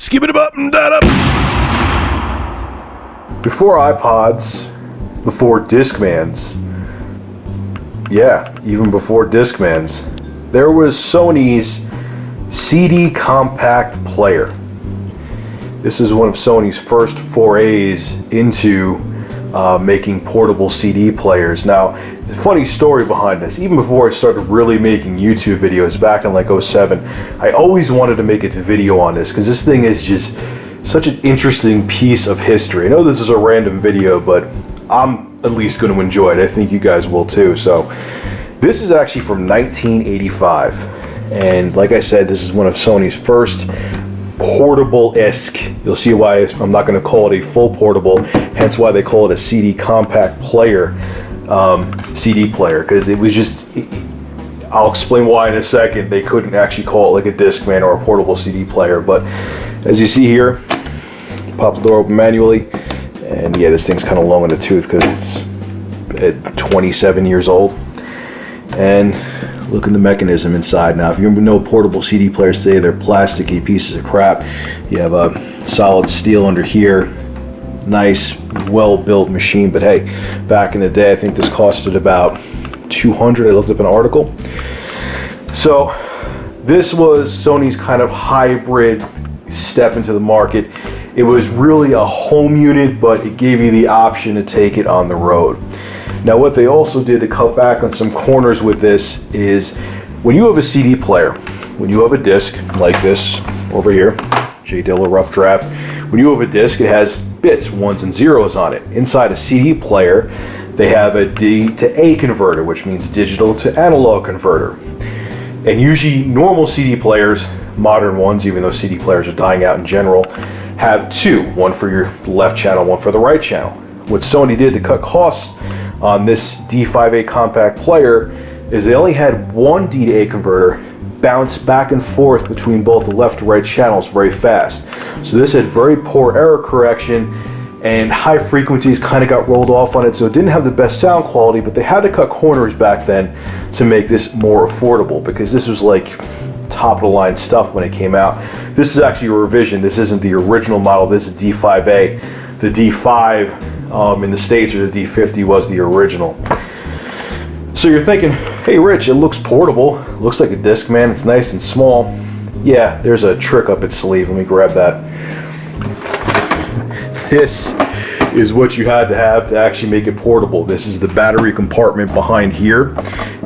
Skip it up and that up. Before iPods, before Discmans, yeah, even before Discmans, there was Sony's CD compact player. This is one of Sony's first forays into making portable CD players. Now, the funny story behind this, even before I started really making YouTube videos back in like 07, I always wanted to make a video on this because this thing is just such an interesting piece of history. I know this is a random video, but I'm at least going to enjoy it. I think you guys will too. So this is actually from 1985. And like I said, this is one of Sony's first portable-esque. You'll see why I'm not going to call it a full portable, hence why they call it a CD compact player, CD player, because it was just, I'll explain why in a second. They couldn't actually call it like a Discman or a portable CD player. But as you see here, pop the door open manually, and yeah, this thing's kind of long in the tooth because it's 27 years old. And look at the mechanism inside. Now, if you know portable CD players today, they're plasticky pieces of crap. You have a solid steel under here. Nice, well-built machine. But hey, back in the day, I think this costed about $200. I looked up an article. So this was Sony's kind of hybrid step into the market. It was really a home unit, but it gave you the option to take it on the road. Now, what they also did to cut back on some corners with this is when you have a CD player, when you have a disc like this over here, J. Dilla Rough Draft, when you have a disc, it has bits, ones and zeros on it. Inside a CD player, they have a D to A converter, which means digital to analog converter. And usually normal CD players, modern ones, even though CD players are dying out in general, have two, one for your left channel, one for the right channel. What Sony did to cut costs on this D5A compact player is they only had one D to A converter bounce back and forth between both the left and right channels very fast. So this had very poor error correction, and high frequencies kind of got rolled off on it, so it didn't have the best sound quality, but they had to cut corners back then to make this more affordable, because this was like top of the line stuff when it came out. This is actually a revision. This isn't the original model. This is D5A. The D5 in the States, or the D50 was the original. So you're thinking, hey Rich, it looks portable, looks like a Discman, it's nice and small. Yeah, there's a trick up its sleeve. Let me grab that. This is what you had to have to actually make it portable. This is the battery compartment behind here.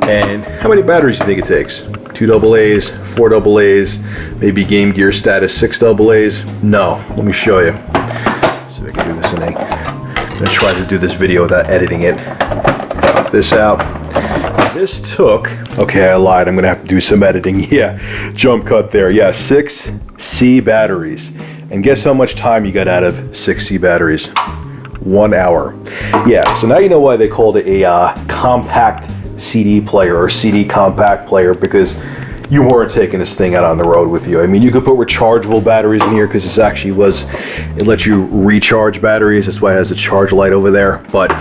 And how many batteries do you think it takes? 2 AA's, 4 AA's, maybe Game Gear status 6 AA's? No, let me show you. See if I can do this in a, I'm gonna try to do this video without editing it. Cut this out. This took, okay, I lied, I'm gonna have to do some editing. Yeah, jump cut there. Yeah, 6 C batteries. And guess how much time you got out of 6 C batteries? 1 hour. Yeah, so now you know why they called it a compact CD player, or CD compact player, because you weren't taking this thing out on the road with you. I mean, you could put rechargeable batteries in here, because this actually was, it lets you recharge batteries. That's why it has a charge light over there. But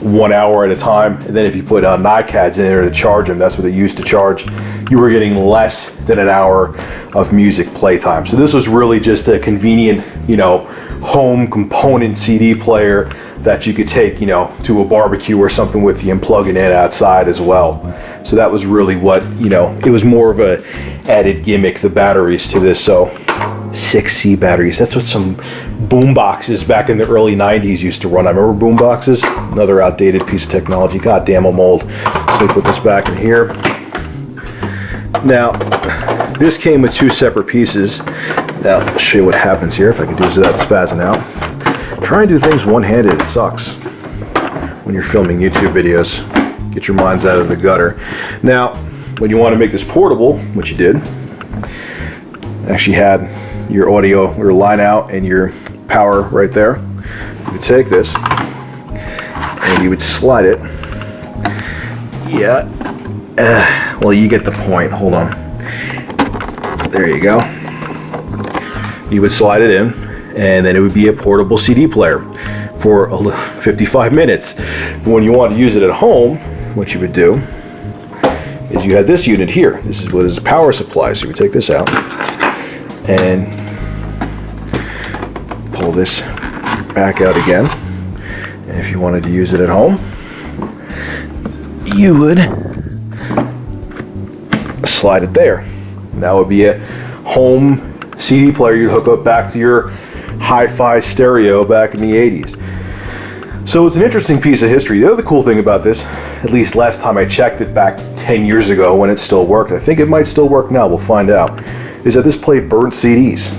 1 hour at a time, and then if you put NiCads in there to charge them, that's what they used to charge, you were getting less than an hour of music playtime. So this was really just a convenient, you know, home component CD player that you could take, you know, to a barbecue or something with you and plug it in outside as well. So that was really what, you know, it was more of a added gimmick, the batteries to this. So 6 C batteries, that's what some boom boxes back in the early 90s used to run. I remember boom boxes, another outdated piece of technology. God damn, I'm old. So we put this back in here. Now, this came with 2 separate pieces. Now, I'll show you what happens here. If I can do this without spazzing out. Try and do things one-handed, it sucks when you're filming YouTube videos. Get your minds out of the gutter. Now, when you want to make this portable, which you did, actually had your audio or line out and your power right there. You would take this and you would slide it. Yeah. Well, you get the point. Hold on. There you go. You would slide it in, and then it would be a portable CD player for 55 minutes. But when you want to use it at home, what you would do is you had this unit here. This is what is power supply. So you would take this out, and this back out again. And if you wanted to use it at home, you would slide it there. And that would be a home CD player you'd hook up back to your hi-fi stereo back in the 80s. So it's an interesting piece of history. The other cool thing about this, at least last time I checked it back 10 years ago when it still worked, I think it might still work now, we'll find out, is that this played burnt CDs.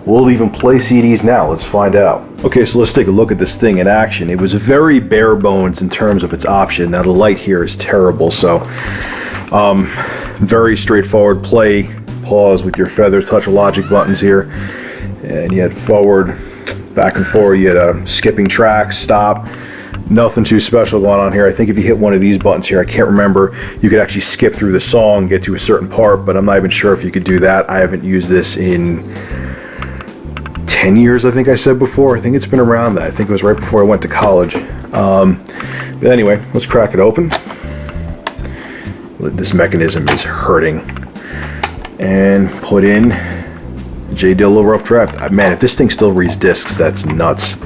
We'll even play CDs now, let's find out. Okay, so let's take a look at this thing in action. It was very bare bones in terms of its option. Now the light here is terrible, so very straightforward. Play, pause with your feathers, touch logic buttons here, and you had forward, back and forward, you had skipping tracks, stop. Nothing too special going on here. I think if you hit one of these buttons here, I can't remember, you could actually skip through the song, get to a certain part, but I'm not even sure if you could do that. I haven't used this in 10 years, I think I said before. I think it's been around that. I think it was right before I went to college. But anyway, let's crack it open. This mechanism is hurting. And put in J. Dilla Rough Draft. Man, if this thing still reads discs, that's nuts.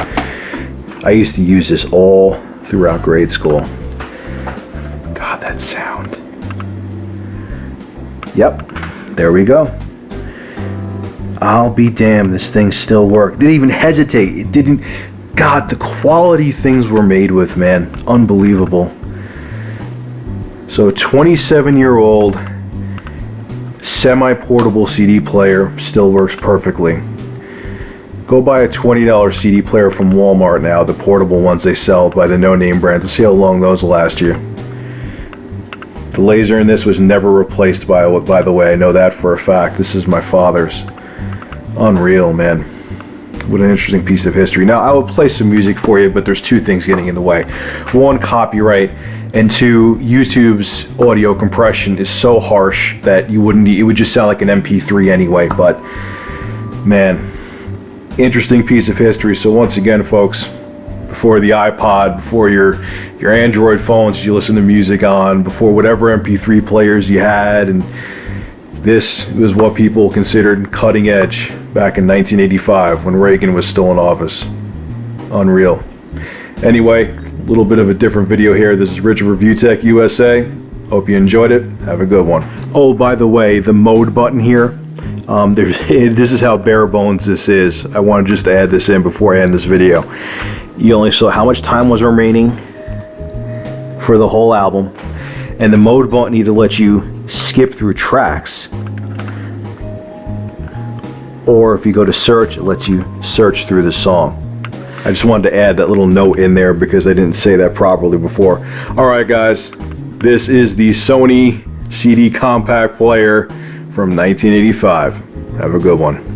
I used to use this all throughout grade school. God, that sound. Yep, there we go. I'll be damned, this thing still worked. Didn't even hesitate. It didn't. God, the quality things were made with, man. Unbelievable. So a 27-year-old semi-portable CD player still works perfectly. Go buy a $20 CD player from Walmart now, the portable ones they sell by the no-name brands, and see how long those will last you. The laser in this was never replaced, by the way. I know that for a fact. This is my father's. Unreal, man. What an interesting piece of history. Now, I will play some music for you, but there's two things getting in the way. One, copyright, and two, YouTube's audio compression is so harsh that it would just sound like an MP3 anyway, but man, interesting piece of history. So once again, folks, before the iPod, before your Android phones you listen to music on, before whatever MP3 players you had, and this was what people considered cutting edge back in 1985 when Reagan was still in office. Unreal. Anyway, a little bit of a different video here. This is Rich of Review Tech USA. Hope you enjoyed it. Have a good one. Oh, by the way, the mode button here, this is how bare bones this is. I want to just add this in before I end this video. You only saw how much time was remaining for the whole album, and the mode button either lets you skip through tracks, or if you go to search, it lets you search through the song. I just wanted to add that little note in there because I didn't say that properly before. Alright guys, this is the Sony CD compact player from 1985. Have a good one.